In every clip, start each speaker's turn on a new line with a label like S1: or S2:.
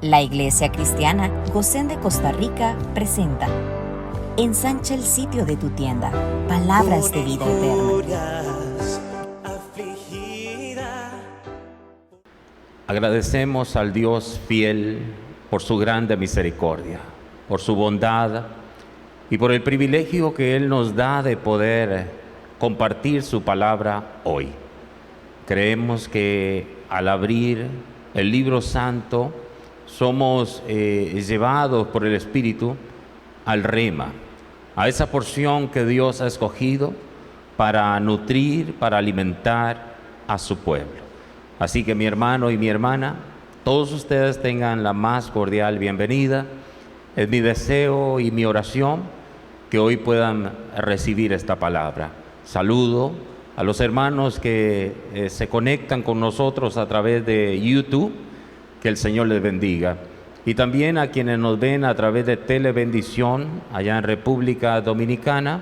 S1: La Iglesia Cristiana Gosén de Costa Rica presenta: ensancha el sitio de tu tienda, palabras de vida eterna.
S2: Agradecemos al Dios fiel por su grande misericordia, por su bondad y por el privilegio que Él nos da de poder compartir su palabra hoy. Creemos que al abrir el libro santo somos llevados por el Espíritu al rema, a esa porción que Dios ha escogido para nutrir, para alimentar a su pueblo. Así que mi hermano y mi hermana, todos ustedes tengan la más cordial bienvenida. Es mi deseo y mi oración que hoy puedan recibir esta palabra. Saludo a los hermanos que se conectan con nosotros a través de YouTube, que el Señor les bendiga. Y también a quienes nos ven a través de Telebendición, allá en República Dominicana,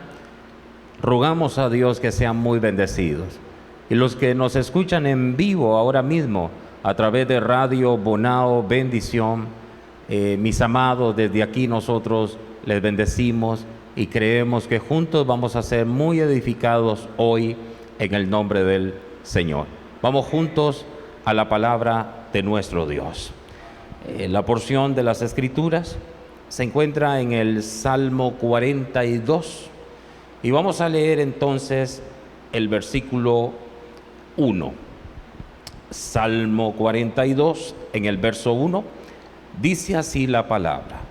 S2: rogamos a Dios que sean muy bendecidos. Y los que nos escuchan en vivo ahora mismo, a través de Radio Bonao Bendición, mis amados, desde aquí nosotros les bendecimos y creemos que juntos vamos a ser muy edificados hoy en el nombre del Señor. Vamos juntos a la palabra de nuestro Dios. La porción de las Escrituras se encuentra en el Salmo 42 y vamos a leer entonces el versículo 1. Salmo 42, en el verso 1, dice así la palabra: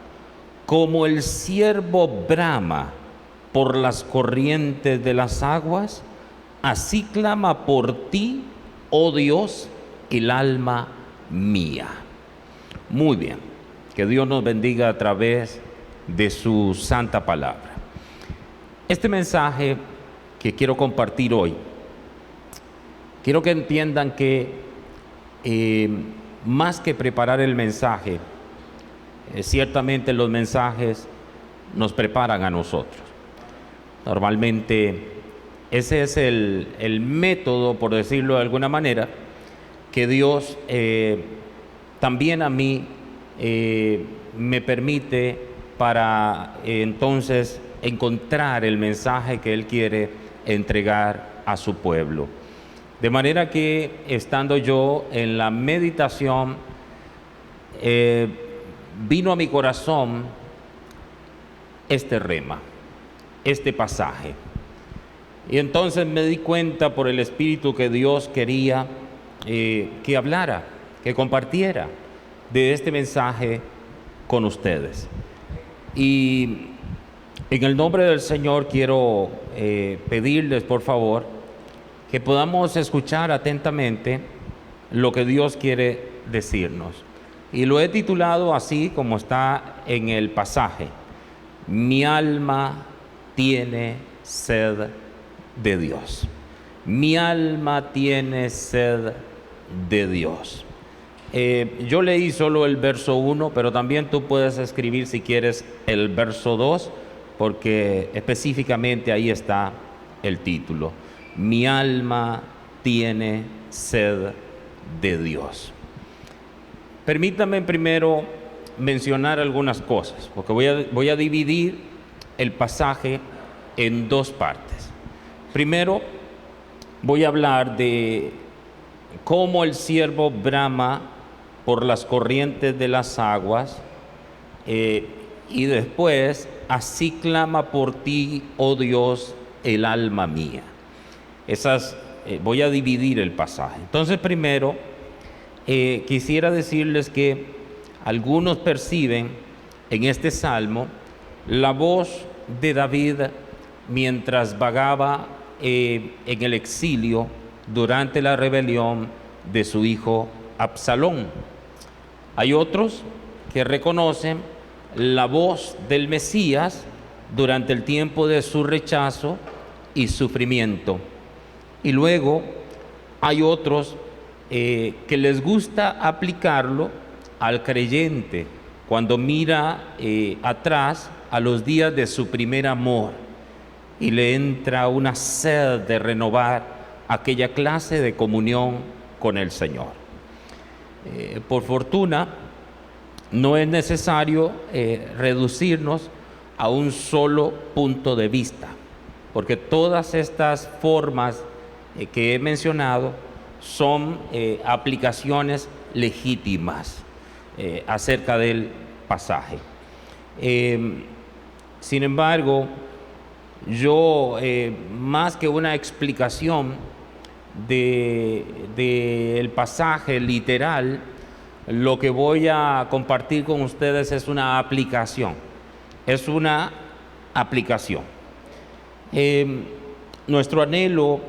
S2: como el ciervo brama por las corrientes de las aguas, así clama por ti, oh Dios, el alma mía. Muy bien, que Dios nos bendiga a través de su santa palabra. Este mensaje que quiero compartir hoy, quiero que entiendan que más que preparar el mensaje, ciertamente los mensajes nos preparan a nosotros. Normalmente ese es el método, por decirlo de alguna manera, que Dios también a mí me permite para entonces encontrar el mensaje que Él quiere entregar a su pueblo. De manera que, estando yo en la meditación, vino a mi corazón este rema, este pasaje. Y entonces me di cuenta por el Espíritu que Dios quería que hablara, que compartiera de este mensaje con ustedes. Y en el nombre del Señor quiero pedirles, por favor, que podamos escuchar atentamente lo que Dios quiere decirnos. Y lo he titulado así como está en el pasaje: mi alma tiene sed de Dios. Mi alma tiene sed de Dios. Yo leí solo el verso 1, pero también tú puedes escribir, si quieres, el verso 2, porque específicamente ahí está el título: mi alma tiene sed de Dios. Permítame primero mencionar algunas cosas, porque voy a dividir el pasaje en dos partes. Primero, voy a hablar de cómo el ciervo brama por las corrientes de las aguas, y después, así clama por ti, oh Dios, el alma mía. Voy a dividir el pasaje. Entonces, primero, quisiera decirles que algunos perciben en este salmo la voz de David mientras vagaba en el exilio durante la rebelión de su hijo Absalón. Hay otros que reconocen la voz del Mesías durante el tiempo de su rechazo y sufrimiento. Y luego hay otros que les gusta aplicarlo al creyente cuando mira atrás a los días de su primer amor y le entra una sed de renovar aquella clase de comunión con el Señor. Por fortuna, no es necesario reducirnos a un solo punto de vista, porque todas estas formas que he mencionado son aplicaciones legítimas acerca del pasaje. Sin embargo, yo más que una explicación del pasaje literal, lo que voy a compartir con ustedes es una aplicación. Es una aplicación. Nuestro anhelo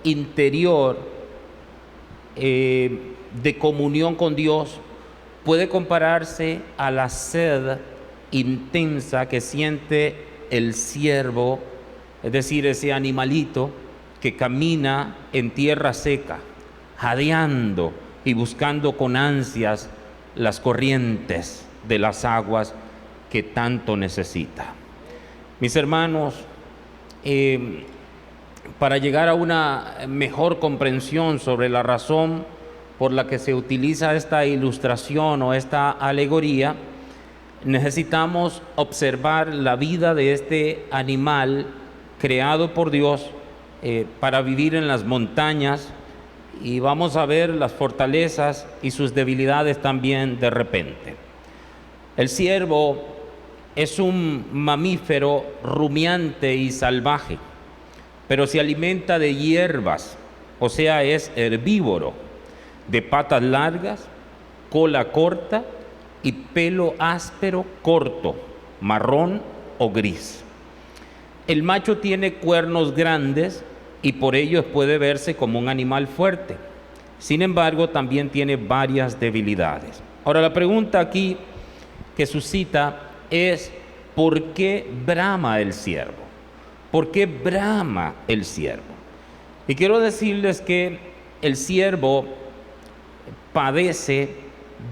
S2: interior de comunión con Dios puede compararse a la sed intensa que siente el ciervo, es decir, ese animalito que camina en tierra seca, jadeando y buscando con ansias las corrientes de las aguas que tanto necesita. Mis hermanos, para llegar a una mejor comprensión sobre la razón por la que se utiliza esta ilustración o esta alegoría, necesitamos observar la vida de este animal creado por Dios para vivir en las montañas, y vamos a ver las fortalezas y sus debilidades también de repente. El ciervo es un mamífero rumiante y salvaje, pero se alimenta de hierbas, o sea, es herbívoro, de patas largas, cola corta y pelo áspero corto, marrón o gris. El macho tiene cuernos grandes y por ello puede verse como un animal fuerte. Sin embargo, también tiene varias debilidades. Ahora, la pregunta aquí que suscita es: ¿por qué brama el ciervo? ¿Por qué brama el ciervo? Y quiero decirles que el ciervo padece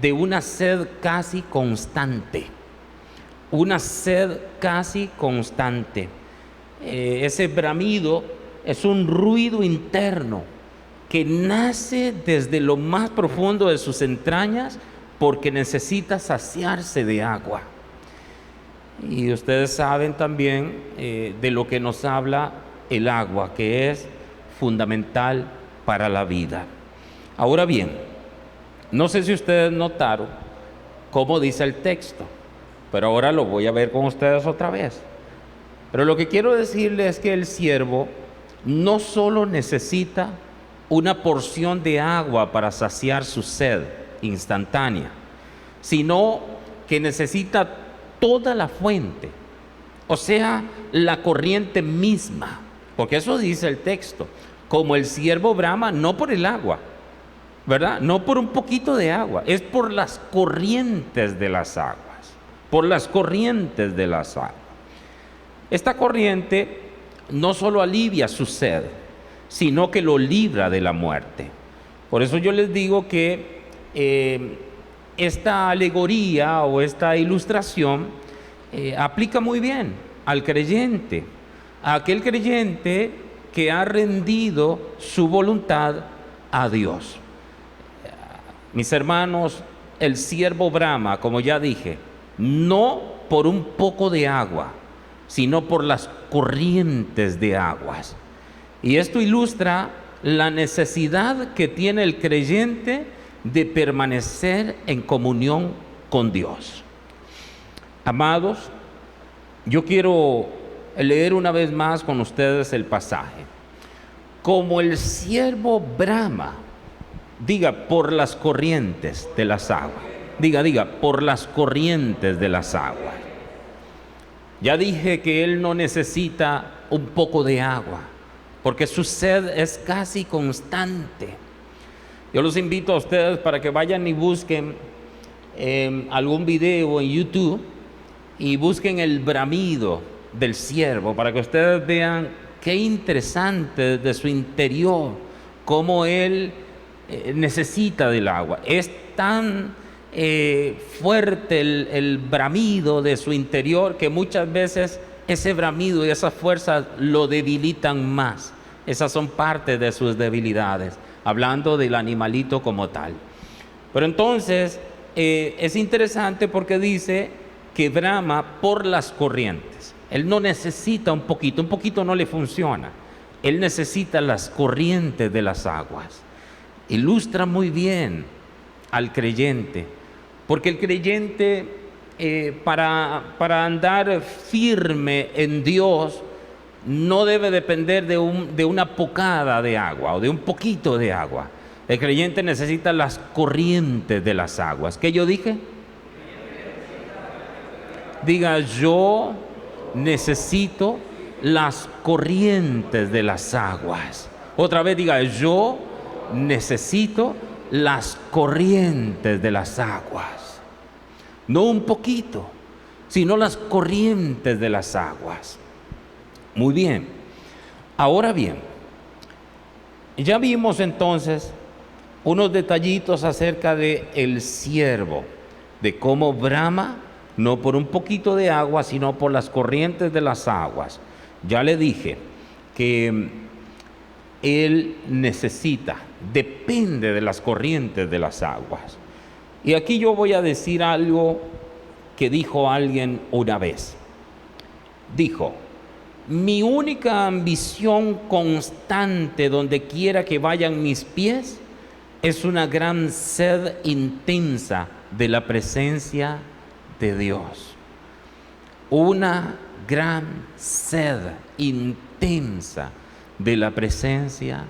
S2: de una sed casi constante. Una sed casi constante. Ese bramido es un ruido interno que nace desde lo más profundo de sus entrañas porque necesita saciarse de agua. Y ustedes saben también de lo que nos habla el agua, que es fundamental para la vida. Ahora bien, no sé si ustedes notaron cómo dice el texto, pero ahora lo voy a ver con ustedes otra vez. Pero lo que quiero decirles es que el ciervo no solo necesita una porción de agua para saciar su sed instantánea, sino que necesita toda la fuente, o sea, la corriente misma, porque eso dice el texto: como el ciervo brama, no por el agua, ¿verdad? No por un poquito de agua, es por las corrientes de las aguas, por las corrientes de las aguas. Esta corriente no solo alivia su sed, sino que lo libra de la muerte. Por eso yo les digo que esta alegoría o esta ilustración aplica muy bien al creyente, a aquel creyente que ha rendido su voluntad a Dios. Mis hermanos, el ciervo brama, como ya dije, no por un poco de agua, sino por las corrientes de aguas. Y esto ilustra la necesidad que tiene el creyente de permanecer en comunión con Dios. Amados, yo quiero leer una vez más con ustedes el pasaje. Como el ciervo brama, diga, por las corrientes de las aguas. Diga, por las corrientes de las aguas. Ya dije que él no necesita un poco de agua, porque su sed es casi constante. Yo los invito a ustedes para que vayan y busquen algún video en YouTube y busquen el bramido del ciervo, para que ustedes vean qué interesante de su interior, cómo él necesita del agua. Es tan fuerte el bramido de su interior que muchas veces ese bramido y esas fuerzas lo debilitan más. Esas son parte de sus debilidades, hablando del animalito como tal. Pero entonces es interesante porque dice que brama por las corrientes. Él no necesita un poquito no le funciona. Él necesita las corrientes de las aguas. Ilustra muy bien al creyente, porque el creyente para andar firme en Dios no debe depender de una pocada de agua o de un poquito de agua. El creyente necesita las corrientes de las aguas. ¿Qué yo dije? Diga, yo necesito las corrientes de las aguas. Otra vez diga, yo necesito las corrientes de las aguas. No un poquito, sino las corrientes de las aguas. Muy bien. Ahora bien, ya vimos entonces unos detallitos acerca de el siervo, de cómo brama, no por un poquito de agua, sino por las corrientes de las aguas. Ya le dije que él necesita, depende de las corrientes de las aguas. Y aquí yo voy a decir algo que dijo alguien una vez. Dijo, mi única ambición constante donde quiera que vayan mis pies es una gran sed intensa de la presencia de Dios. Una gran sed intensa de la presencia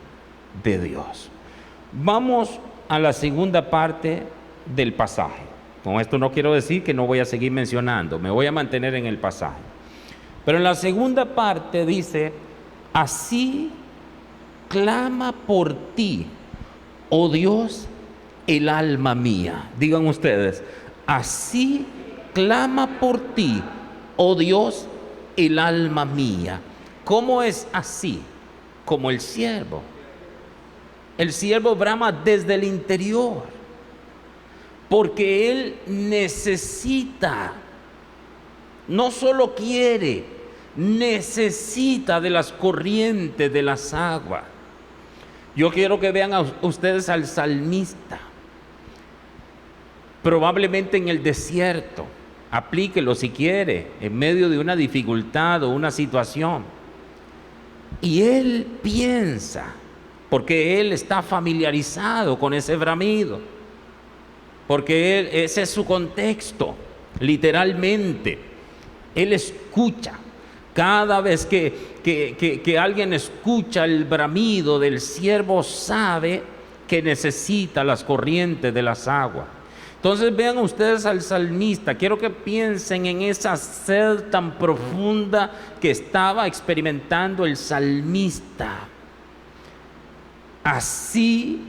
S2: de Dios. Vamos a la segunda parte del pasaje. Con esto no quiero decir que no voy a seguir mencionando, me voy a mantener en el pasaje. Pero en la segunda parte dice, así clama por ti, oh Dios, el alma mía. Digan ustedes, así clama por ti, oh Dios, el alma mía. ¿Cómo es así? Como el siervo. El siervo brama desde el interior, porque él necesita, no solo quiere, necesita de las corrientes de las aguas. Yo quiero que vean a ustedes al salmista, probablemente en el desierto, aplíquelo si quiere, en medio de una dificultad o una situación. Y él piensa, porque él está familiarizado con ese bramido, porque ese es su contexto, literalmente. Él escucha. Cada vez que alguien escucha el bramido del siervo, sabe que necesita las corrientes de las aguas. Entonces vean ustedes al salmista. Quiero que piensen en esa sed tan profunda que estaba experimentando el salmista. Así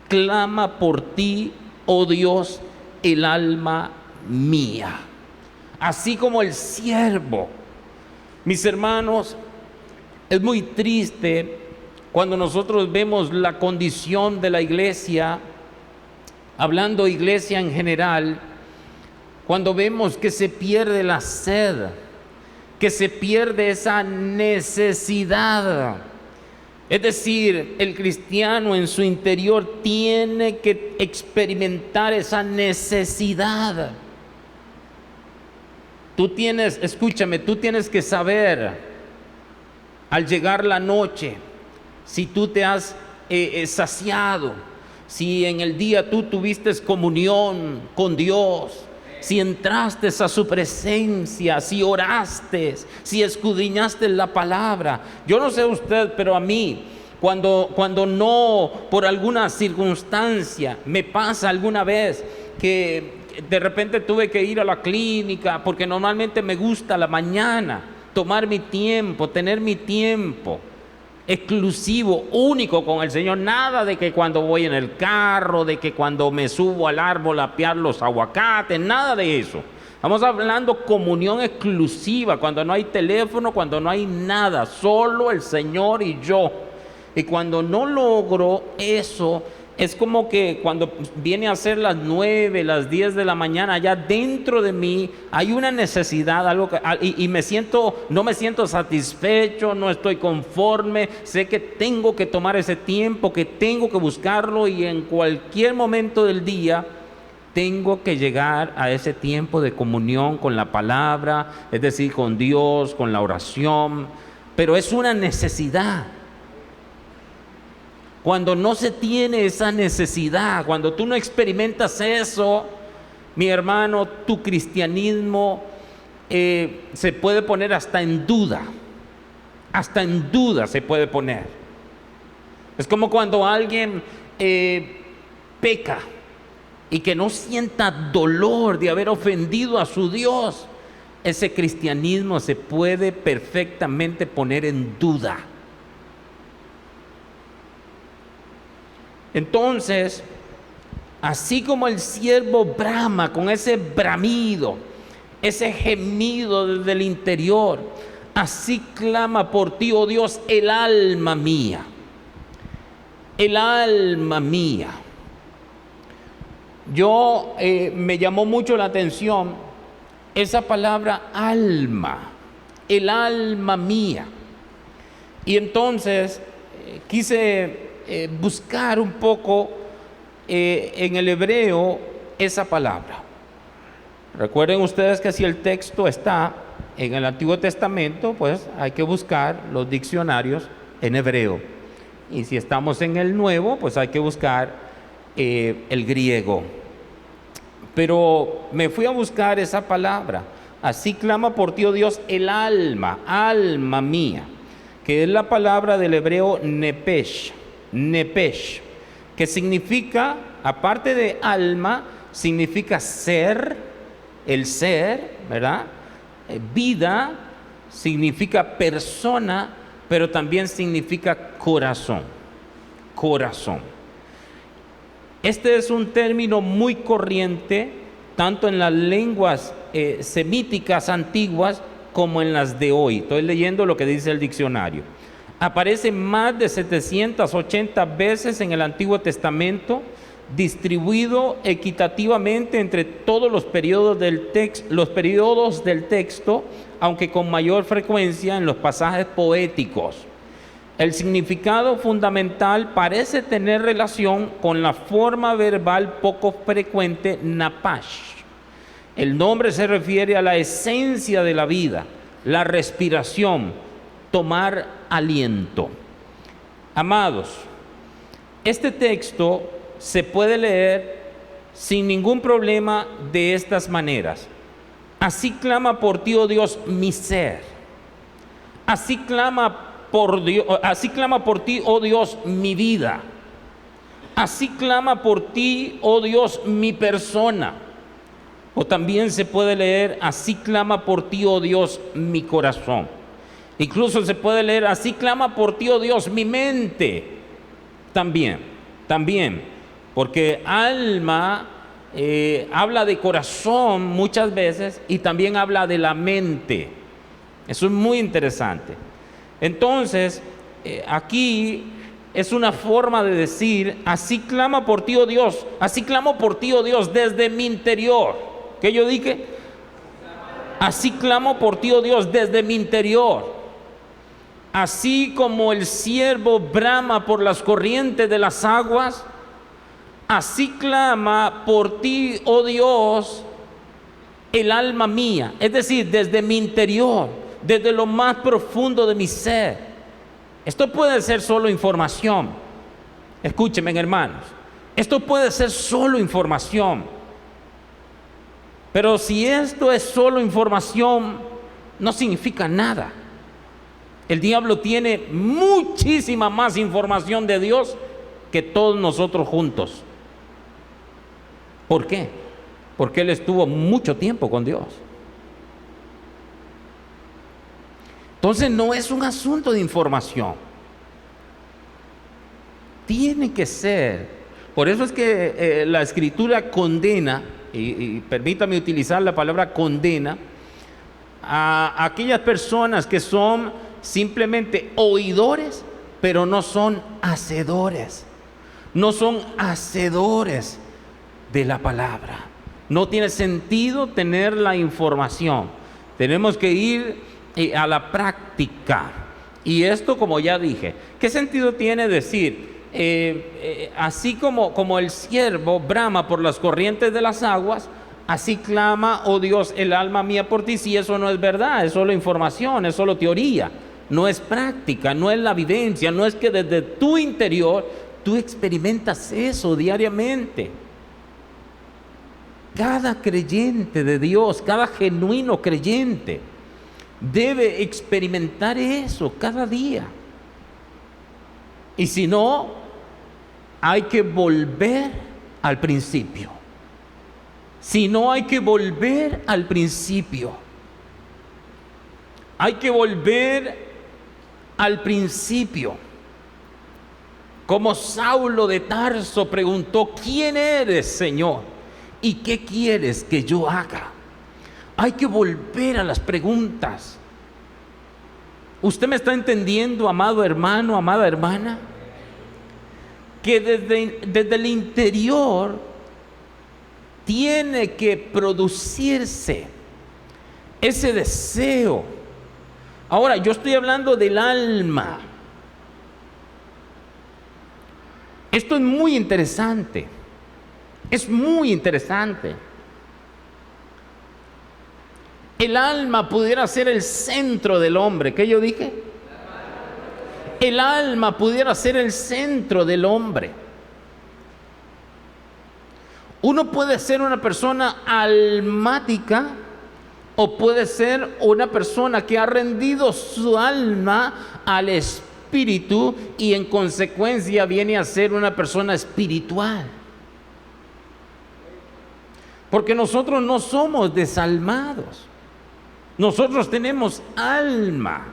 S2: clama por ti, oh Dios, el alma mía. Así como el siervo. Mis hermanos, es muy triste cuando nosotros vemos la condición de la iglesia, hablando iglesia en general, cuando vemos que se pierde la sed, que se pierde esa necesidad. Es decir, el cristiano en su interior tiene que experimentar esa necesidad. Escúchame, tú tienes que saber al llegar la noche si tú te has saciado, si en el día tú tuviste comunión con Dios, si entraste a su presencia, si oraste, si escudriñaste la palabra. Yo no sé usted, pero a mí, cuando no, por alguna circunstancia, me pasa alguna vez que de repente tuve que ir a la clínica, porque normalmente me gusta la mañana, tomar mi tiempo, tener mi tiempo exclusivo, único con el Señor. Nada de que cuando voy en el carro, de que cuando me subo al árbol a pear los aguacates, nada de eso. Estamos hablando comunión exclusiva, cuando no hay teléfono, cuando no hay nada, solo el Señor y yo. Y cuando no logro eso, es como que cuando viene a ser las 9, las 10 de la mañana, allá dentro de mí hay una necesidad, y no me siento satisfecho, no estoy conforme, sé que tengo que tomar ese tiempo, que tengo que buscarlo, y en cualquier momento del día Tengo que llegar a ese tiempo de comunión con la palabra, es decir, con Dios, con la oración, pero es una necesidad. Cuando no se tiene esa necesidad, cuando tú no experimentas eso, mi hermano, tu cristianismo se puede poner hasta en duda se puede poner. Es como cuando alguien peca y que no sienta dolor de haber ofendido a su Dios. Ese cristianismo se puede perfectamente poner en duda. Entonces, así como el siervo brama con ese bramido, ese gemido desde el interior, así clama por ti, oh Dios, el alma mía. El alma mía. Me llamó mucho la atención esa palabra alma, el alma mía. Y entonces quise buscar un poco en el hebreo esa palabra. Recuerden ustedes que si el texto está en el Antiguo Testamento, pues hay que buscar los diccionarios en hebreo. Y si estamos en el Nuevo, pues hay que buscar el griego. Pero me fui a buscar esa palabra. Así clama por ti, oh Dios, el alma, alma mía, que es la palabra del hebreo nepesh, que significa, aparte de alma, significa ser, el ser, ¿verdad? Vida significa persona, pero también significa corazón. Este es un término muy corriente, tanto en las lenguas semíticas antiguas como en las de hoy. Estoy leyendo lo que dice el diccionario. Aparece más de 780 veces en el Antiguo Testamento, distribuido equitativamente entre todos los periodos del texto, aunque con mayor frecuencia en los pasajes poéticos. El significado fundamental parece tener relación con la forma verbal poco frecuente napash. El nombre se refiere a la esencia de la vida, la respiración, tomar aliento. Amados, este texto se puede leer sin ningún problema de estas maneras. Así clama por ti, oh Dios, mi ser. Así clama por ti, oh Dios, mi vida. Así clama por ti, oh Dios, mi persona. O también se puede leer, así clama por ti, oh Dios, mi corazón. Incluso se puede leer, así clama por ti, oh Dios, mi mente. También, porque alma habla de corazón muchas veces y también habla de la mente. Eso es muy interesante. Entonces, aquí es una forma de decir, así clama por ti, oh Dios, así clamo por ti, oh Dios, desde mi interior. ¿Qué yo dije? Así clamo por ti, oh Dios, desde mi interior. Así como el siervo brama por las corrientes de las aguas, así clama por ti, oh Dios, el alma mía. Es decir, desde mi interior, desde lo más profundo de mi ser. Esto puede ser solo información. Escúchenme, hermanos. Esto puede ser solo información. Pero si esto es solo información, no significa nada. El diablo tiene muchísima más información de Dios que todos nosotros juntos. ¿Por qué? Porque él estuvo mucho tiempo con Dios. Entonces no es un asunto de información. Tiene que ser. Por eso es que la Escritura condena, y permítame utilizar la palabra condena, a aquellas personas que son simplemente oidores, pero no son hacedores. No son hacedores de la palabra. No tiene sentido tener la información. Tenemos que ir a la práctica. Y esto, como ya dije, ¿qué sentido tiene decir así como el siervo brama por las corrientes de las aguas, así clama, oh Dios, el alma mía por ti. Si eso no es verdad, es solo información, es solo teoría, no es práctica, no es la vivencia, no es que desde tu interior tú experimentas eso diariamente. Cada creyente de Dios, cada genuino creyente debe experimentar eso cada día. Y si no, hay que volver al principio. Si no, hay que volver al principio. Hay que volver al principio. Como Saulo de Tarso preguntó: ¿quién eres, Señor? ¿Y qué quieres que yo haga? Hay que volver a las preguntas. ¿Usted me está entendiendo, amado hermano, amada hermana? Que desde el interior tiene que producirse ese deseo. Ahora, yo estoy hablando del alma. Esto es muy interesante. Es muy interesante. El alma pudiera ser el centro del hombre. ¿Qué yo dije? El alma pudiera ser el centro del hombre. Uno puede ser una persona almática o puede ser una persona que ha rendido su alma al espíritu y en consecuencia viene a ser una persona espiritual. Porque nosotros no somos desalmados. Nosotros tenemos alma.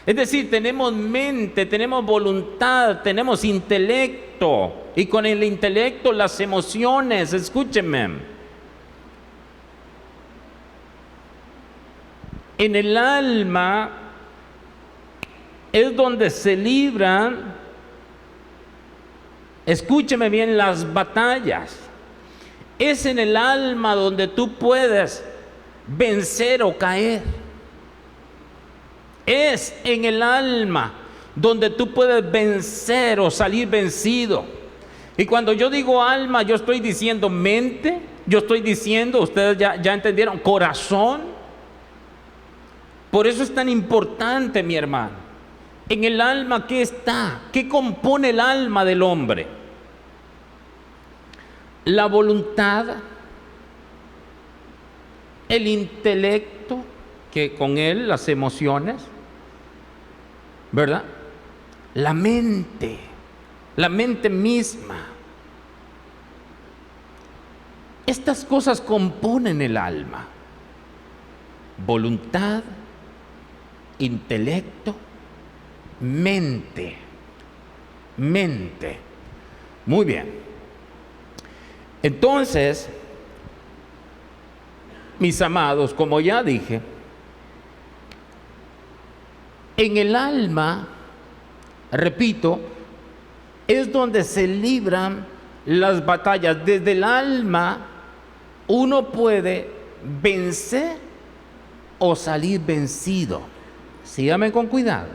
S2: Es decir, tenemos mente, tenemos voluntad, tenemos intelecto. Y con el intelecto las emociones, escúchenme. En el alma es donde se libran, escúcheme bien, las batallas. Es en el alma donde tú puedes vencer o caer. Es en el alma donde tú puedes vencer o salir vencido. Y cuando yo digo alma, yo estoy diciendo mente, yo estoy diciendo, ustedes ya entendieron, corazón. Por eso es tan importante, mi hermano. En el alma, ¿qué está? ¿Qué compone el alma del hombre? La voluntad, el intelecto, que con él las emociones, ¿verdad? La mente misma. Estas cosas componen el alma: voluntad, intelecto, mente. Muy bien. Entonces, mis amados, como ya dije, en el alma, repito, es donde se libran las batallas. Desde el alma uno puede vencer o salir vencido. Sígame con cuidado.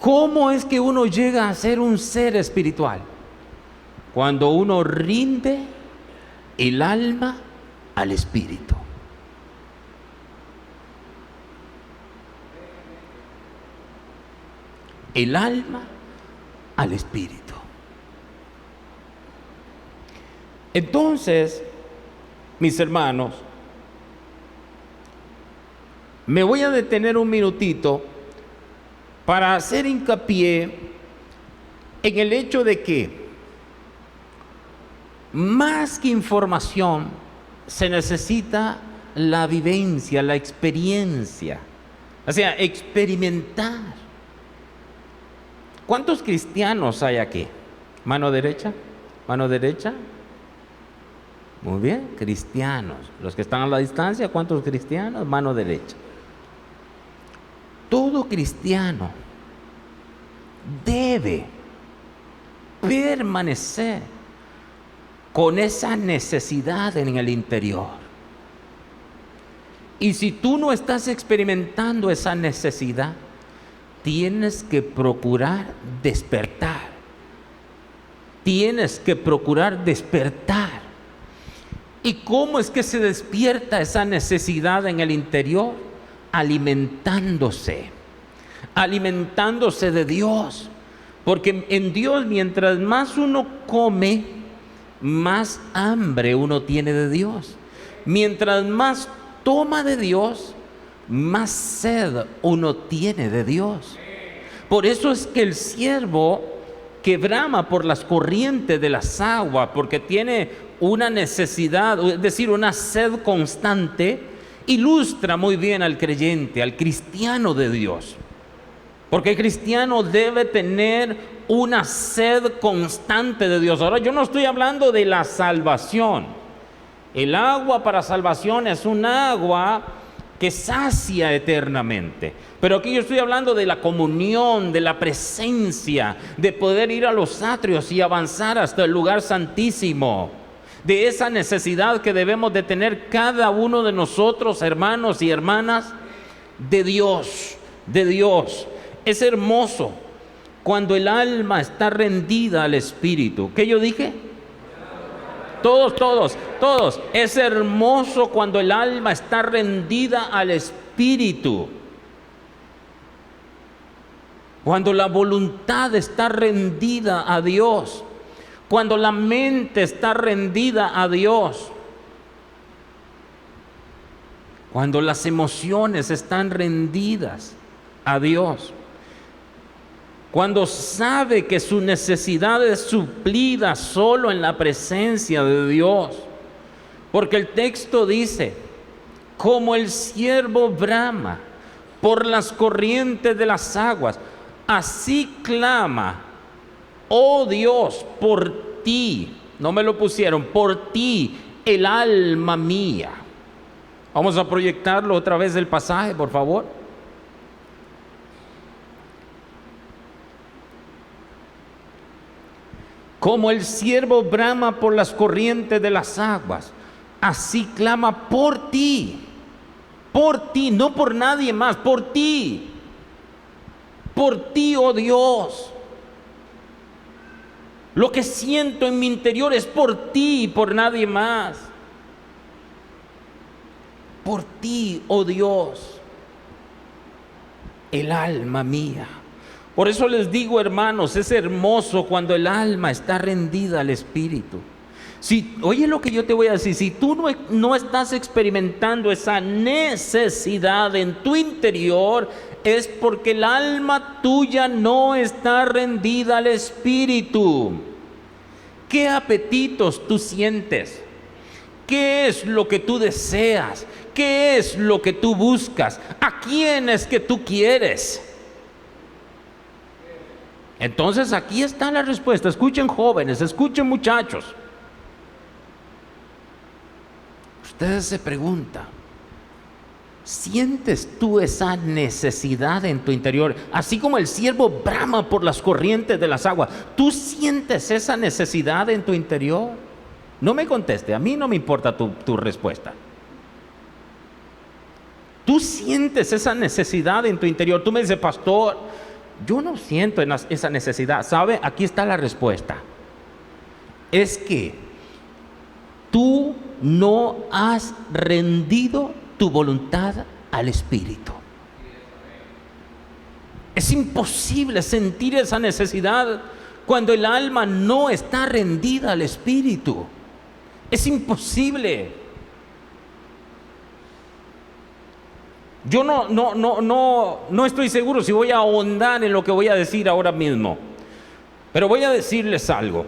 S2: ¿Cómo es que uno llega a ser un ser espiritual? Cuando uno rinde el alma al espíritu. El alma al espíritu. Entonces, mis hermanos, me voy a detener un minutito para hacer hincapié en el hecho de que más que información se necesita la vivencia, la experiencia, o sea, experimentar. ¿Cuántos cristianos hay aquí? ¿Mano derecha? ¿Mano derecha? Muy bien, cristianos. Los que están a la distancia, ¿cuántos cristianos? Mano derecha. Todo cristiano debe permanecer con esa necesidad en el interior. Y si tú no estás experimentando esa necesidad, tienes que procurar despertar. Tienes que procurar despertar. ¿Y cómo es que se despierta esa necesidad en el interior? Alimentándose de Dios. Porque en Dios, mientras más uno come, más hambre uno tiene de Dios. Mientras más toma de Dios, más sed uno tiene de Dios. Por eso es que el siervo que brama por las corrientes de las aguas, porque tiene una necesidad, es decir, una sed constante, ilustra muy bien al creyente, al cristiano de Dios. Porque el cristiano debe tener una sed constante de Dios. Ahora, yo no estoy hablando de la salvación. El agua para salvación es un agua que sacia eternamente. Pero aquí yo estoy hablando de la comunión, de la presencia, de poder ir a los atrios y avanzar hasta el lugar santísimo. De esa necesidad que debemos de tener cada uno de nosotros, hermanos y hermanas, de Dios, de Dios. Es hermoso cuando el alma está rendida al Espíritu. ¿Qué yo dije? Todos. Es hermoso cuando el alma está rendida al Espíritu. Cuando la voluntad está rendida a Dios. Cuando la mente está rendida a Dios. Cuando las emociones están rendidas a Dios. Cuando sabe que su necesidad es suplida solo en la presencia de Dios. Porque el texto dice, como el siervo brama por las corrientes de las aguas, así clama, oh Dios, por ti. No me lo pusieron, por ti, el alma mía. Vamos a proyectarlo otra vez el pasaje, por favor. Como el siervo brama por las corrientes de las aguas, así clama por ti, no por nadie más, por ti, oh Dios. Lo que siento en mi interior es por ti y por nadie más. Por ti, oh Dios, el alma mía. Por eso les digo, hermanos, es hermoso cuando el alma está rendida al Espíritu. Oye lo que yo te voy a decir, si tú no estás experimentando esa necesidad en tu interior, es porque el alma tuya no está rendida al Espíritu. ¿Qué apetitos tú sientes? ¿Qué es lo que tú deseas? ¿Qué es lo que tú buscas? ¿A quién es que tú quieres? Entonces aquí está la respuesta. Escuchen jóvenes, escuchen muchachos. Ustedes se preguntan, ¿sientes tú esa necesidad en tu interior? Así como el siervo brama por las corrientes de las aguas, ¿tú sientes esa necesidad en tu interior? No me conteste, a mí no me importa tu respuesta. ¿Tú sientes esa necesidad en tu interior? Tú me dices, pastor, yo no siento esa necesidad. ¿Sabe? Aquí está la respuesta. Es que tú no has rendido tu voluntad al Espíritu. Es imposible sentir esa necesidad cuando el alma no está rendida al Espíritu. Es imposible. Yo no estoy seguro si voy a ahondar en lo que voy a decir ahora mismo, pero voy a decirles algo.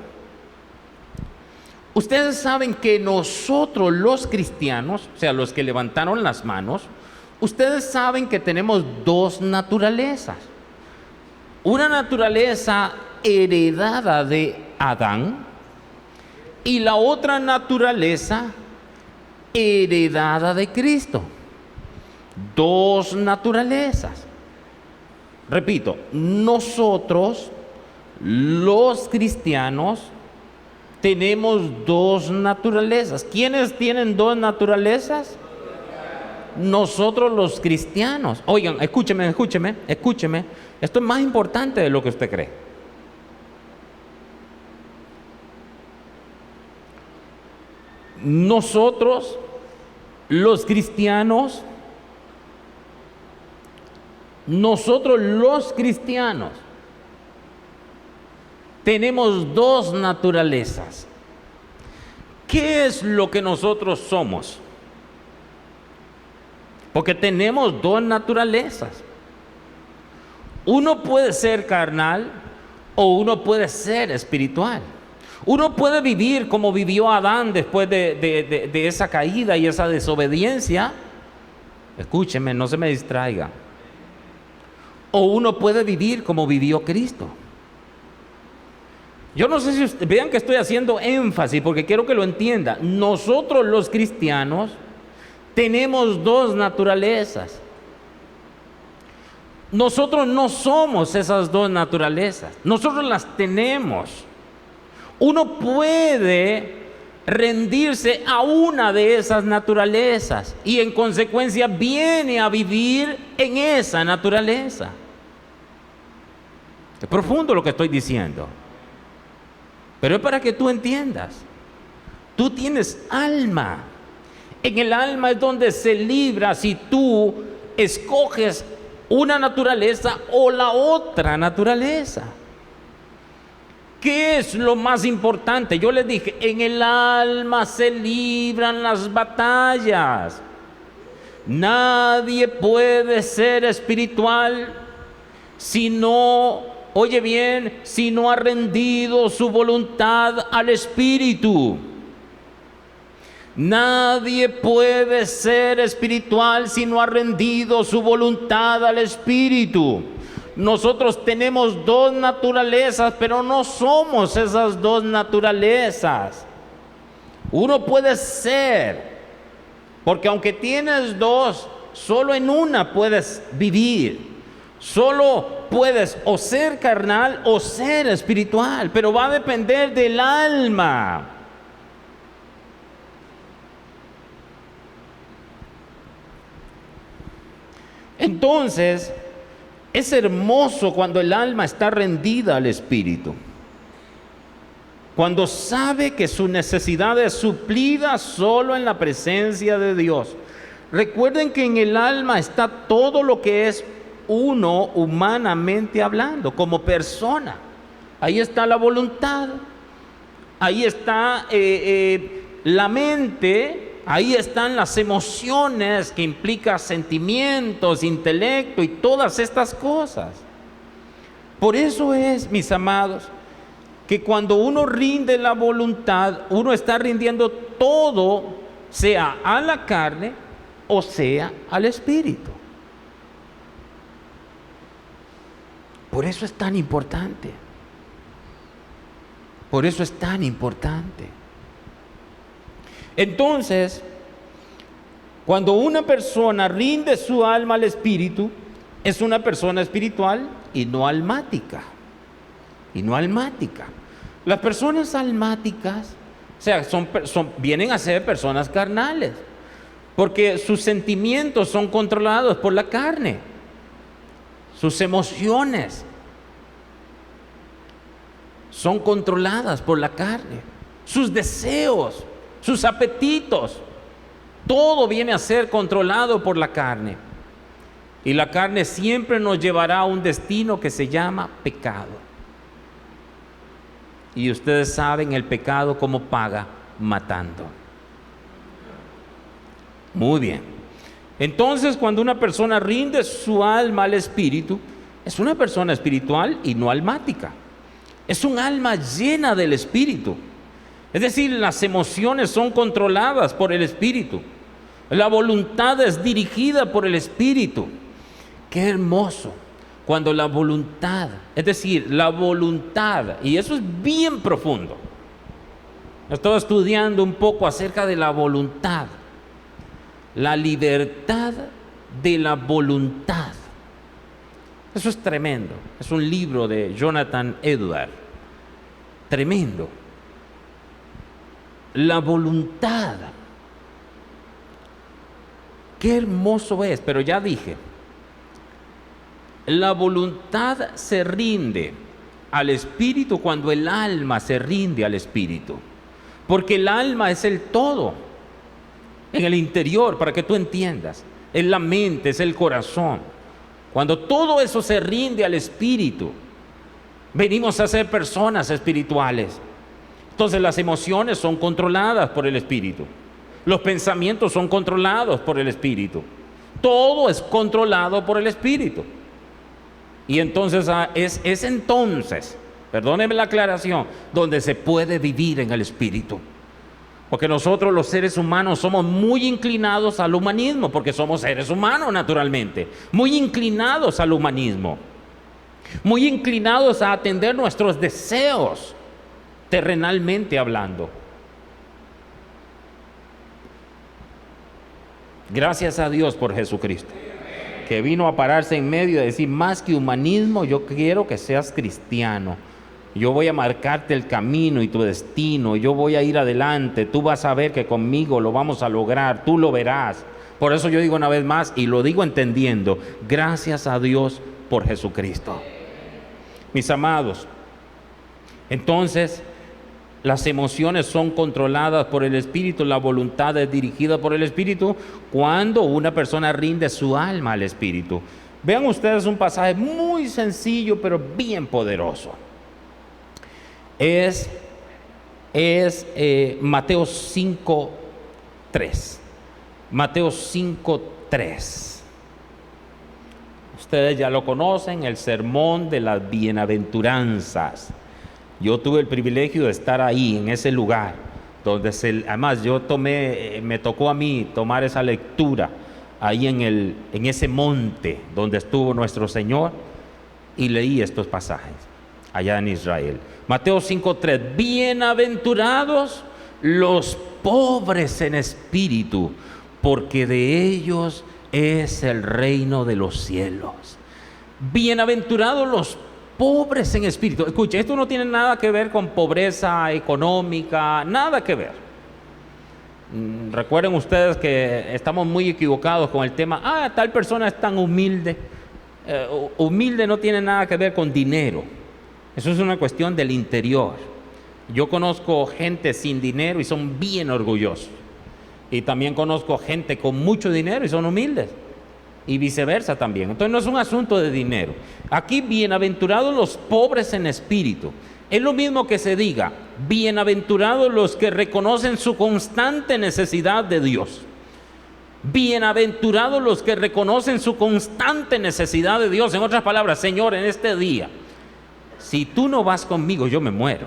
S2: Ustedes saben que nosotros los cristianos, o sea, los que levantaron las manos, ustedes saben que tenemos dos naturalezas. Una naturaleza heredada de Adán y la otra naturaleza heredada de Cristo. Dos naturalezas. Repito, nosotros, los cristianos, tenemos dos naturalezas. ¿Quiénes tienen dos naturalezas? nosotros los cristianos. Oigan, escúcheme. Esto es más importante de lo que usted cree. Nosotros, los cristianos, tenemos dos naturalezas. ¿Qué es lo que nosotros somos? Porque tenemos dos naturalezas. Uno puede ser carnal o uno puede ser espiritual. Uno puede vivir como vivió Adán después de esa caída y esa desobediencia. Escúcheme, no se me distraiga. O uno puede vivir como vivió Cristo. Yo no sé si ustedes vean que estoy haciendo énfasis porque quiero que lo entienda. Nosotros los cristianos tenemos dos naturalezas. Nosotros no somos esas dos naturalezas. Nosotros las tenemos. Uno puede rendirse a una de esas naturalezas y en consecuencia viene a vivir en esa naturaleza. Es profundo lo que estoy diciendo, pero es para que tú entiendas. Tú tienes alma. En el alma es donde se libra si tú escoges una naturaleza o la otra naturaleza. ¿Qué es lo más importante? Yo les dije, en el alma se libran las batallas. Nadie puede ser espiritual si no, oye bien, si no ha rendido su voluntad al Espíritu. Nadie puede ser espiritual si no ha rendido su voluntad al Espíritu. Nosotros tenemos dos naturalezas, pero no somos esas dos naturalezas. Uno puede ser, porque aunque tienes dos, solo en una puedes vivir. Solo puedes o ser carnal o ser espiritual, pero va a depender del alma. Entonces, es hermoso cuando el alma está rendida al Espíritu, cuando sabe que su necesidad es suplida solo en la presencia de Dios. Recuerden que en el alma está todo lo que es uno humanamente hablando, como persona. Ahí está la voluntad, ahí está la mente. Ahí están las emociones que implican sentimientos, intelecto y todas estas cosas. Por eso es, mis amados, que cuando uno rinde la voluntad, uno está rindiendo todo, sea a la carne o sea al espíritu. Por eso es tan importante. Por eso es tan importante. Entonces, cuando una persona rinde su alma al Espíritu, es una persona espiritual y no almática. Las personas almáticas, o sea, vienen a ser personas carnales, porque sus sentimientos son controlados por la carne, sus emociones son controladas por la carne, sus deseos, sus apetitos, todo viene a ser controlado por la carne. Y la carne siempre nos llevará a un destino que se llama pecado. Y ustedes saben el pecado cómo paga: matando. Muy bien. Entonces, cuando una persona rinde su alma al Espíritu, es una persona espiritual y no almática. Es un alma llena del Espíritu. Es decir, las emociones son controladas por el Espíritu. La voluntad es dirigida por el Espíritu. Qué hermoso cuando la voluntad, es decir, la voluntad, y eso es bien profundo. Estaba estudiando un poco acerca de la voluntad, la libertad de la voluntad. Eso es tremendo. Es un libro de Jonathan Edwards. Tremendo. La voluntad. Qué hermoso es, pero ya dije, la voluntad se rinde al Espíritu cuando el alma se rinde al Espíritu, porque el alma es el todo, en el interior, para que tú entiendas, es la mente, es el corazón. Cuando todo eso se rinde al Espíritu, venimos a ser personas espirituales. Entonces las emociones son controladas por el Espíritu, los pensamientos son controlados por el Espíritu, todo es controlado por el Espíritu. Y entonces es entonces, perdónenme la aclaración, donde se puede vivir en el Espíritu. Porque nosotros los seres humanos somos muy inclinados al humanismo, porque somos seres humanos naturalmente, muy inclinados al humanismo, muy inclinados a atender nuestros deseos, terrenalmente hablando. Gracias a Dios por Jesucristo, que vino a pararse en medio y decir, más que humanismo, yo quiero que seas cristiano. Yo voy a marcarte el camino y tu destino, yo voy a ir adelante, tú vas a ver que conmigo lo vamos a lograr, tú lo verás. Por eso yo digo una vez más, y lo digo entendiendo, gracias a Dios por Jesucristo. Mis amados, entonces las emociones son controladas por el Espíritu, la voluntad es dirigida por el Espíritu cuando una persona rinde su alma al Espíritu. Vean ustedes un pasaje muy sencillo pero bien poderoso. Es Mateo 5:3. Mateo 5:3. Ustedes ya lo conocen, el sermón de las bienaventuranzas. Yo tuve el privilegio de estar ahí, en ese lugar, donde además me tocó a mí tomar esa lectura, ahí en ese monte donde estuvo nuestro Señor, y leí estos pasajes, allá en Israel. Mateo 5:3, bienaventurados los pobres en espíritu, porque de ellos es el reino de los cielos. Bienaventurados los pobres en espíritu. Escuche, esto no tiene nada que ver con pobreza económica, nada que ver. Recuerden ustedes que estamos muy equivocados con el tema, tal persona es tan humilde. Humilde no tiene nada que ver con dinero. Eso es una cuestión del interior. Yo conozco gente sin dinero y son bien orgullosos. Y también conozco gente con mucho dinero y son humildes. Y viceversa también. Entonces no es un asunto de dinero. Aquí, bienaventurados los pobres en espíritu. Es lo mismo que se diga, bienaventurados los que reconocen su constante necesidad de Dios. Bienaventurados los que reconocen su constante necesidad de Dios. En otras palabras, Señor, en este día, si tú no vas conmigo, yo me muero.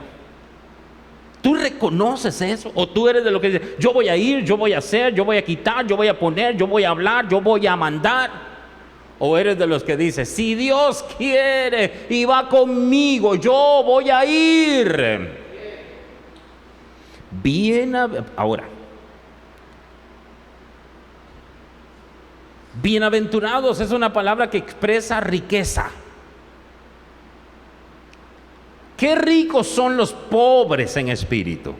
S2: ¿Tú reconoces eso? ¿O tú eres de lo que dice, yo voy a ir, yo voy a hacer, yo voy a quitar, yo voy a poner, yo voy a hablar, yo voy a mandar? ¿O eres de los que dice, si Dios quiere y va conmigo, yo voy a ir? Ahora, bienaventurados es una palabra que expresa riqueza. Qué ricos son los pobres en espíritu.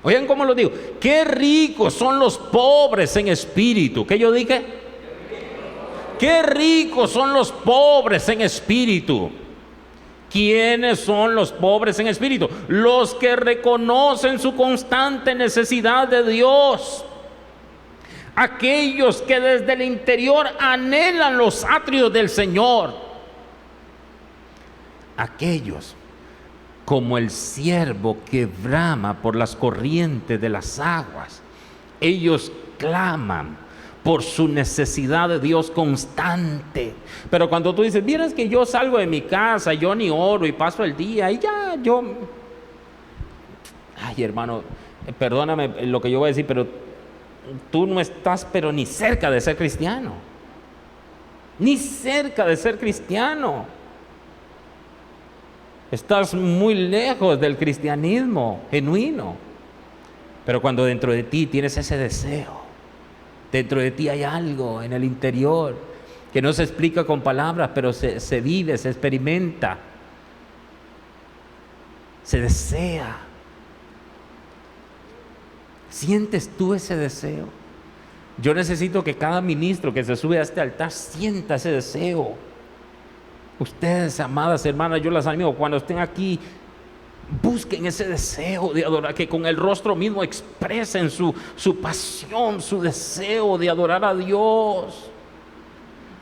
S2: Oigan cómo lo digo. Qué ricos son los pobres en espíritu. ¿Qué yo dije? Qué ricos son los pobres en espíritu. ¿Quiénes son los pobres en espíritu? Los que reconocen su constante necesidad de Dios. Aquellos que desde el interior anhelan los atrios del Señor. Aquellos como el ciervo que brama por las corrientes de las aguas. Ellos claman por su necesidad de Dios constante. Pero cuando tú dices, vieras que yo salgo de mi casa, yo ni oro y paso el día y ya, ay, hermano, perdóname lo que yo voy a decir, pero tú no estás pero ni cerca de ser cristiano. Ni cerca de ser cristiano. Estás muy lejos del cristianismo genuino. Pero cuando dentro de ti tienes ese deseo, dentro de ti hay algo en el interior que no se explica con palabras, pero se vive, se experimenta, se desea. ¿Sientes tú ese deseo? Yo necesito que cada ministro que se sube a este altar sienta ese deseo. Ustedes, amadas hermanas, yo las animo, cuando estén aquí, busquen ese deseo de adorar, que con el rostro mismo expresen su pasión, su deseo de adorar a Dios.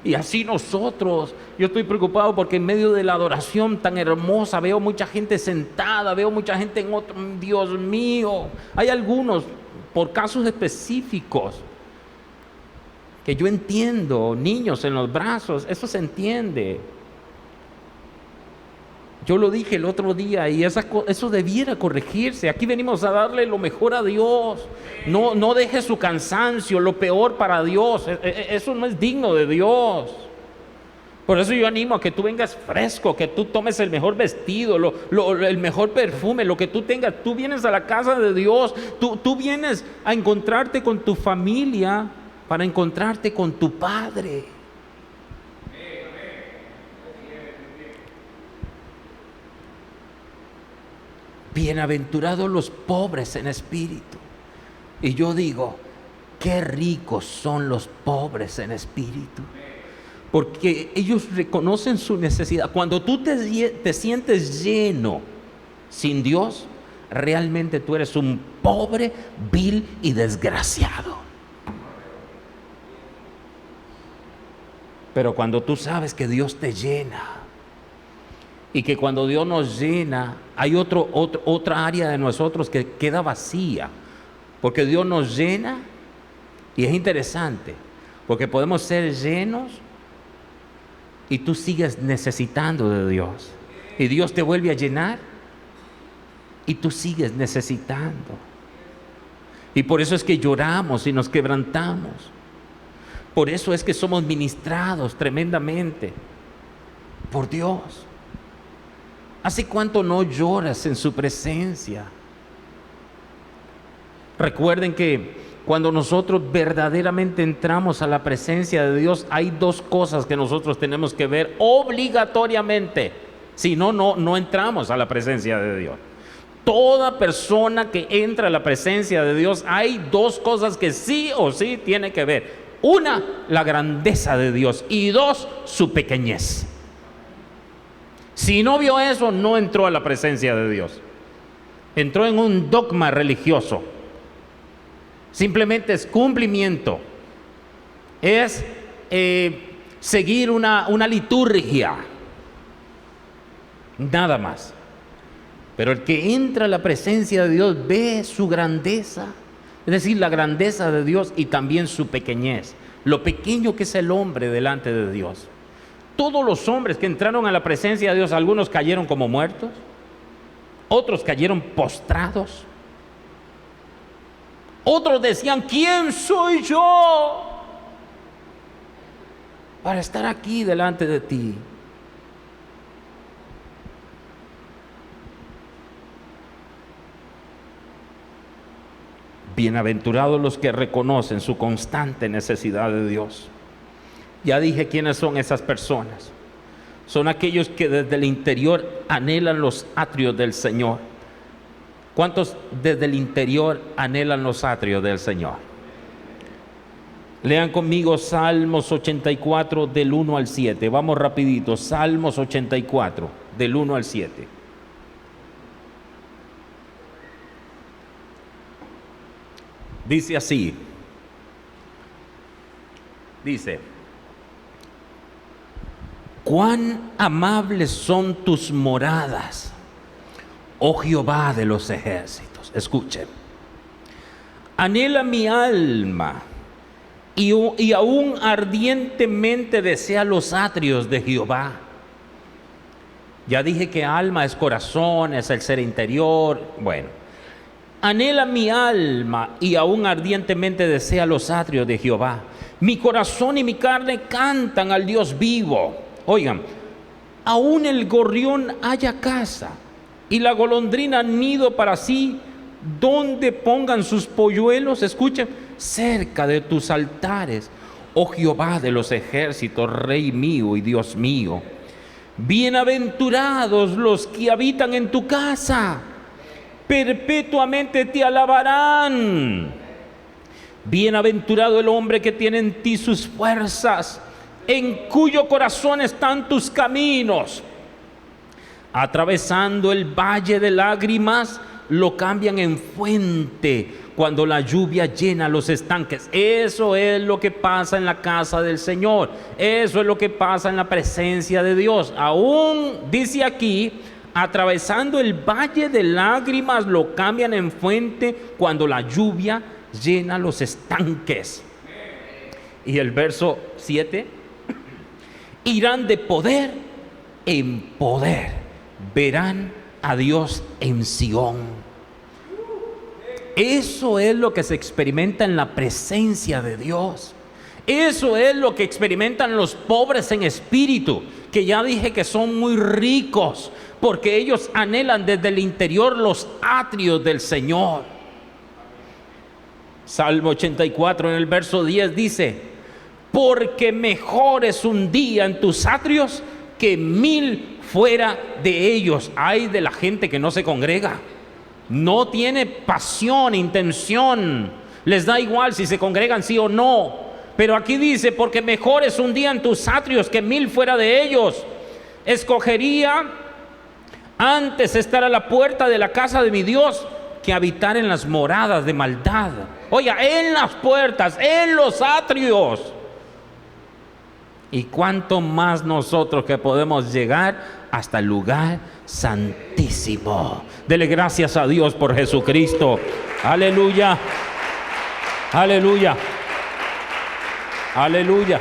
S2: Y así nosotros, yo estoy preocupado porque en medio de la adoración tan hermosa veo mucha gente sentada, veo mucha gente en otro, Dios mío, hay algunos por casos específicos que yo entiendo, niños en los brazos, eso se entiende. Yo lo dije el otro día y eso debiera corregirse. Aquí venimos a darle lo mejor a Dios. No deje su cansancio, lo peor para Dios. Eso no es digno de Dios. Por eso yo animo a que tú vengas fresco, que tú tomes el mejor vestido, el mejor perfume, lo que tú tengas. Tú vienes a la casa de Dios, tú vienes a encontrarte con tu familia para encontrarte con tu Padre. Bienaventurados los pobres en espíritu. Y yo digo, qué ricos son los pobres en espíritu, porque ellos reconocen su necesidad. Cuando tú te sientes lleno sin Dios, realmente tú eres un pobre, vil y desgraciado. Pero cuando tú sabes que Dios te llena, y que cuando Dios nos llena, hay otra área de nosotros que queda vacía, porque Dios nos llena. Y es interesante, porque podemos ser llenos y tú sigues necesitando de Dios, y Dios te vuelve a llenar y tú sigues necesitando. Y por eso es que lloramos y nos quebrantamos. Por eso es que somos ministrados tremendamente por Dios. ¿Hace cuánto no lloras en su presencia? Recuerden que cuando nosotros verdaderamente entramos a la presencia de Dios, hay dos cosas que nosotros tenemos que ver obligatoriamente. Si no, no entramos a la presencia de Dios. Toda persona que entra a la presencia de Dios, hay dos cosas que sí o sí tiene que ver. Una, la grandeza de Dios, y dos, su pequeñez. Si no vio eso, no entró a la presencia de Dios. Entró en un dogma religioso. Simplemente es cumplimiento. Es seguir una liturgia. Nada más. Pero el que entra a la presencia de Dios ve su grandeza. Es decir, la grandeza de Dios y también su pequeñez. Lo pequeño que es el hombre delante de Dios. Todos los hombres que entraron a la presencia de Dios, algunos cayeron como muertos, otros cayeron postrados, otros decían, ¿quién soy yo para estar aquí delante de ti? Bienaventurados los que reconocen su constante necesidad de Dios. Ya dije quiénes son esas personas. Son aquellos que desde el interior anhelan los atrios del Señor. ¿Cuántos desde el interior anhelan los atrios del Señor? Lean conmigo Salmos 84 del 1 al 7. Vamos rapidito. Salmos 84 del 1 al 7. Dice así. Dice: cuán amables son tus moradas, oh Jehová de los ejércitos. Escuchen. Anhela mi alma y aún ardientemente desea los atrios de Jehová. Ya dije que alma es corazón, es el ser interior. Bueno, anhela mi alma y aún ardientemente desea los atrios de Jehová. Mi corazón y mi carne cantan al Dios vivo. Oigan, aún el gorrión halla casa y la golondrina nido para sí, donde pongan sus polluelos. Escuchen, cerca de tus altares, oh Jehová de los ejércitos, Rey mío y Dios mío. Bienaventurados los que habitan en tu casa, perpetuamente te alabarán. Bienaventurado el hombre que tiene en ti sus fuerzas, en cuyo corazón están tus caminos. Atravesando el valle de lágrimas, lo cambian en fuente cuando la lluvia llena los estanques. Eso es lo que pasa en la casa del Señor. Eso es lo que pasa en la presencia de Dios. Aún dice aquí, atravesando el valle de lágrimas, lo cambian en fuente cuando la lluvia llena los estanques. Y el verso 7, irán de poder en poder, verán a Dios en Sión. Eso es lo que se experimenta en la presencia de Dios. Eso es lo que experimentan los pobres en espíritu, que ya dije que son muy ricos, porque ellos anhelan desde el interior los atrios del Señor. Salmo 84 en el verso 10 dice: porque mejor es un día en tus atrios que 1000 fuera de ellos. Ay de la gente que no se congrega, no tiene pasión, intención, les da igual si se congregan sí o no. Pero aquí dice: porque mejor es un día en tus atrios que 1000 fuera de ellos. Escogería antes estar a la puerta de la casa de mi Dios que habitar en las moradas de maldad. Oiga, en las puertas, en los atrios. Y cuánto más nosotros que podemos llegar hasta el lugar santísimo. Dele gracias a Dios por Jesucristo. Aleluya. Aleluya. Aleluya.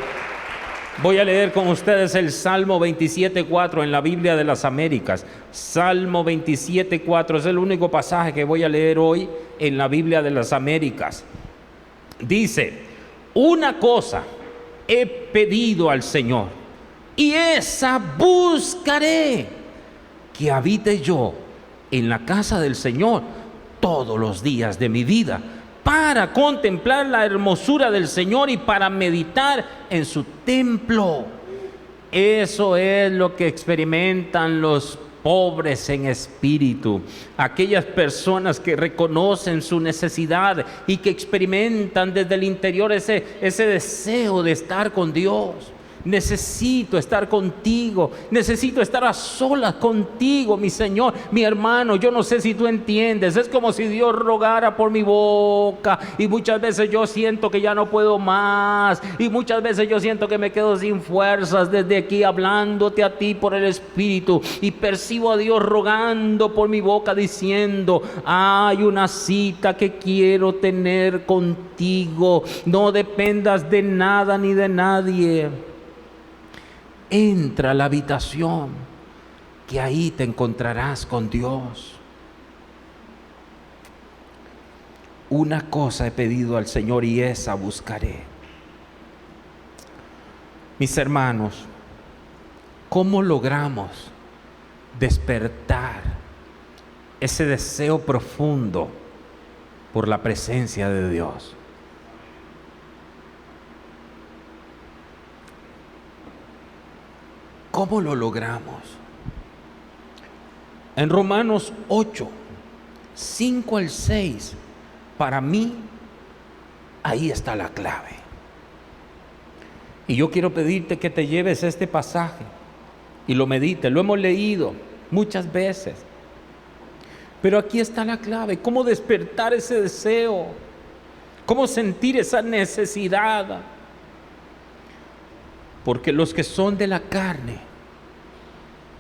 S2: Voy a leer con ustedes el Salmo 27:4 en la Biblia de las Américas. Salmo 27:4 es el único pasaje que voy a leer hoy en la Biblia de las Américas. Dice: una cosa he pedido al Señor, y esa buscaré, que habite yo en la casa del Señor todos los días de mi vida, para contemplar la hermosura del Señor y para meditar en su templo. Eso es lo que experimentan los pobres en espíritu, aquellas personas que reconocen su necesidad y que experimentan desde el interior ese deseo de estar con Dios. Necesito estar contigo, necesito estar a solas contigo, mi Señor, mi hermano. Yo no sé si tú entiendes, es como si Dios rogara por mi boca, y muchas veces yo siento que ya no puedo más, y muchas veces yo siento que me quedo sin fuerzas desde aquí hablándote a ti por el Espíritu, y percibo a Dios rogando por mi boca diciendo: hay una cita que quiero tener contigo, no dependas de nada ni de nadie. Entra a la habitación, que ahí te encontrarás con Dios. Una cosa he pedido al Señor, y esa buscaré. Mis hermanos, ¿cómo logramos despertar ese deseo profundo por la presencia de Dios? ¿Cómo lo logramos? En Romanos 8, 5 al 6, para mí, ahí está la clave. Y yo quiero pedirte que te lleves este pasaje y lo medites. Lo hemos leído muchas veces, pero aquí está la clave. ¿Cómo despertar ese deseo? ¿Cómo sentir esa necesidad? Porque los que son de la carne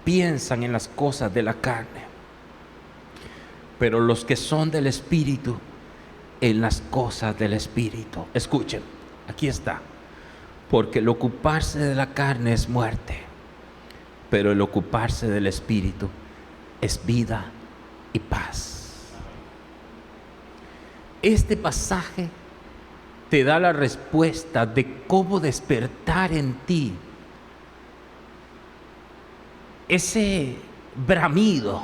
S2: piensan en las cosas de la carne, pero los que son del Espíritu en las cosas del Espíritu. Escuchen, aquí está. Porque el ocuparse de la carne es muerte, pero el ocuparse del Espíritu es vida y paz. Este pasaje te da la respuesta de cómo despertar en ti ese bramido,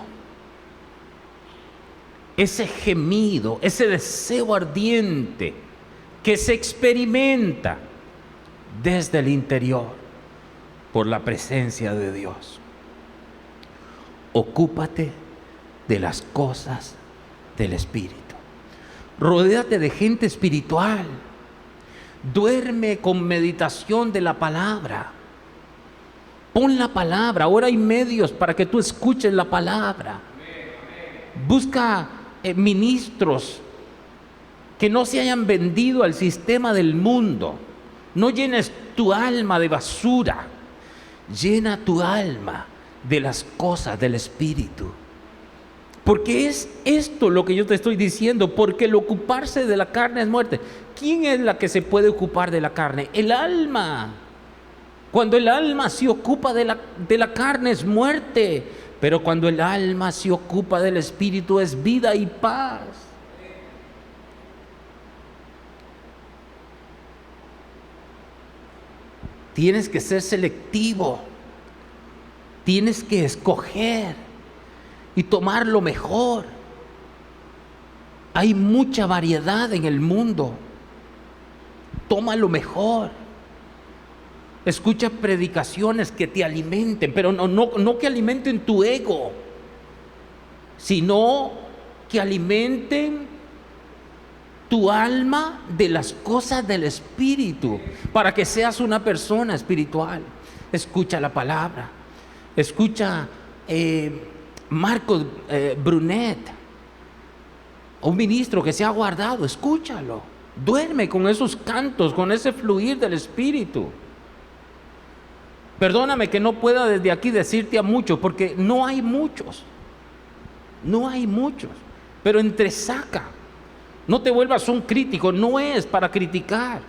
S2: ese gemido, ese deseo ardiente que se experimenta desde el interior por la presencia de Dios. Ocúpate de las cosas del Espíritu. Rodéate de gente espiritual. Duerme con meditación de la palabra. Pon la palabra. Ahora hay medios para que tú escuches la palabra. Busca ministros que no se hayan vendido al sistema del mundo. No llenes tu alma de basura. Llena tu alma de las cosas del Espíritu. Porque es esto lo que yo te estoy diciendo. Porque el ocuparse de la carne es muerte. ¿Quién es la que se puede ocupar de la carne? El alma. Cuando el alma se ocupa de la carne es muerte. Pero cuando el alma se ocupa del Espíritu es vida y paz. Tienes que ser selectivo. Tienes que escoger y tomar lo mejor. Hay mucha variedad en el mundo. Toma lo mejor. Escucha predicaciones que te alimenten, pero no que alimenten tu ego, sino que alimenten tu alma de las cosas del Espíritu, para que seas una persona espiritual. Escucha la palabra. Escucha Marcos Brunet, un ministro que se ha guardado. Escúchalo. Duerme con esos cantos, con ese fluir del Espíritu. Perdóname que no pueda desde aquí decirte a muchos, porque no hay muchos. No hay muchos. Pero entresaca. No te vuelvas un crítico. No es para criticar.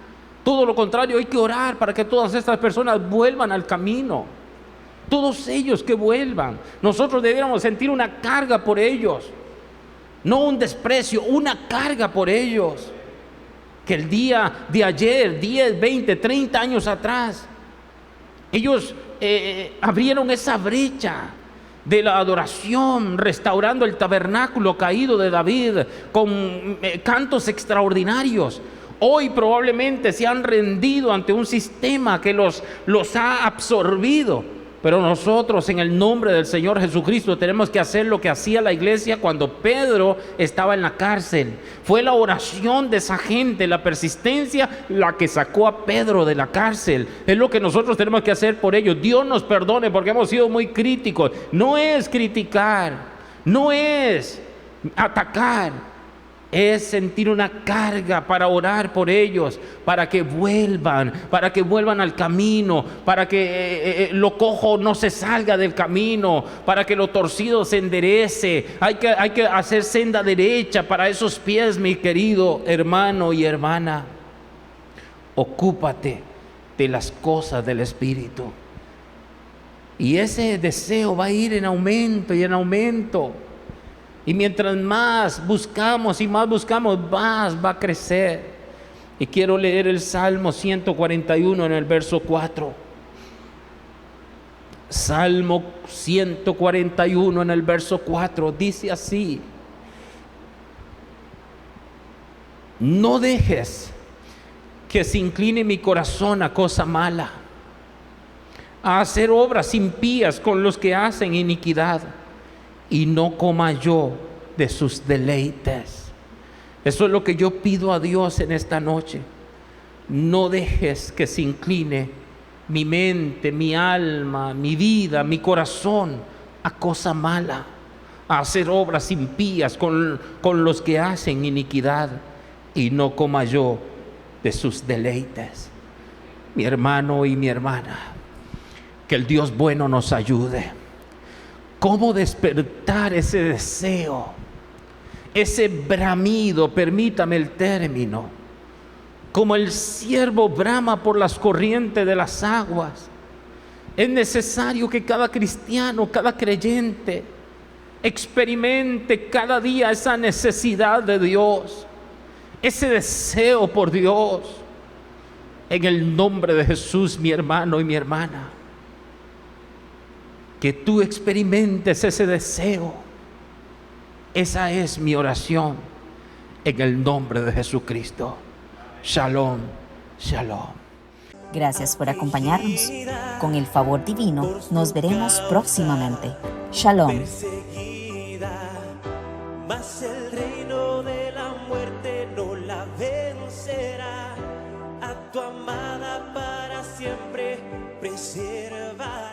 S2: Todo lo contrario, hay que orar para que todas estas personas vuelvan al camino. Todos ellos que vuelvan. Nosotros debiéramos sentir una carga por ellos. No un desprecio, una carga por ellos. Que el día de ayer, 10, 20, 30 años atrás, ellos abrieron esa brecha de la adoración, restaurando el tabernáculo caído de David con cantos extraordinarios. Hoy probablemente se han rendido ante un sistema que los ha absorbido. Pero nosotros, en el nombre del Señor Jesucristo, tenemos que hacer lo que hacía la iglesia cuando Pedro estaba en la cárcel. Fue la oración de esa gente, la persistencia, la que sacó a Pedro de la cárcel. Es lo que nosotros tenemos que hacer por ellos. Dios nos perdone porque hemos sido muy críticos. No es criticar, no es atacar. Es sentir una carga para orar por ellos, para que vuelvan al camino, para que lo cojo no se salga del camino, para que lo torcido se enderece. Hay que hacer senda derecha para esos pies, mi querido hermano y hermana. Ocúpate de las cosas del Espíritu. Y ese deseo va a ir en aumento y en aumento. Y mientras más buscamos, más va a crecer. Y quiero leer el Salmo 141 en el verso 4. Salmo 141 en el verso 4 dice así: no dejes que se incline mi corazón a cosa mala, a hacer obras impías con los que hacen iniquidad, y no coma yo de sus deleites. Eso es lo que yo pido a Dios en esta noche. No dejes que se incline mi mente, mi alma, mi vida, mi corazón a cosa mala, a hacer obras impías con los que hacen iniquidad, y no coma yo de sus deleites. Mi hermano y mi hermana, que el Dios bueno nos ayude. ¿Cómo despertar ese deseo, ese bramido? Permítame el término. Como el ciervo brama por las corrientes de las aguas. Es necesario que cada cristiano, cada creyente, experimente cada día esa necesidad de Dios, ese deseo por Dios. En el nombre de Jesús, mi hermano y mi hermana, que tú experimentes ese deseo. Esa es mi oración en el nombre de Jesucristo. Shalom, shalom.
S1: Gracias por acompañarnos. Con el favor divino, nos veremos próximamente. Shalom.
S3: Mas el reino de la muerte no la vencerá. sirva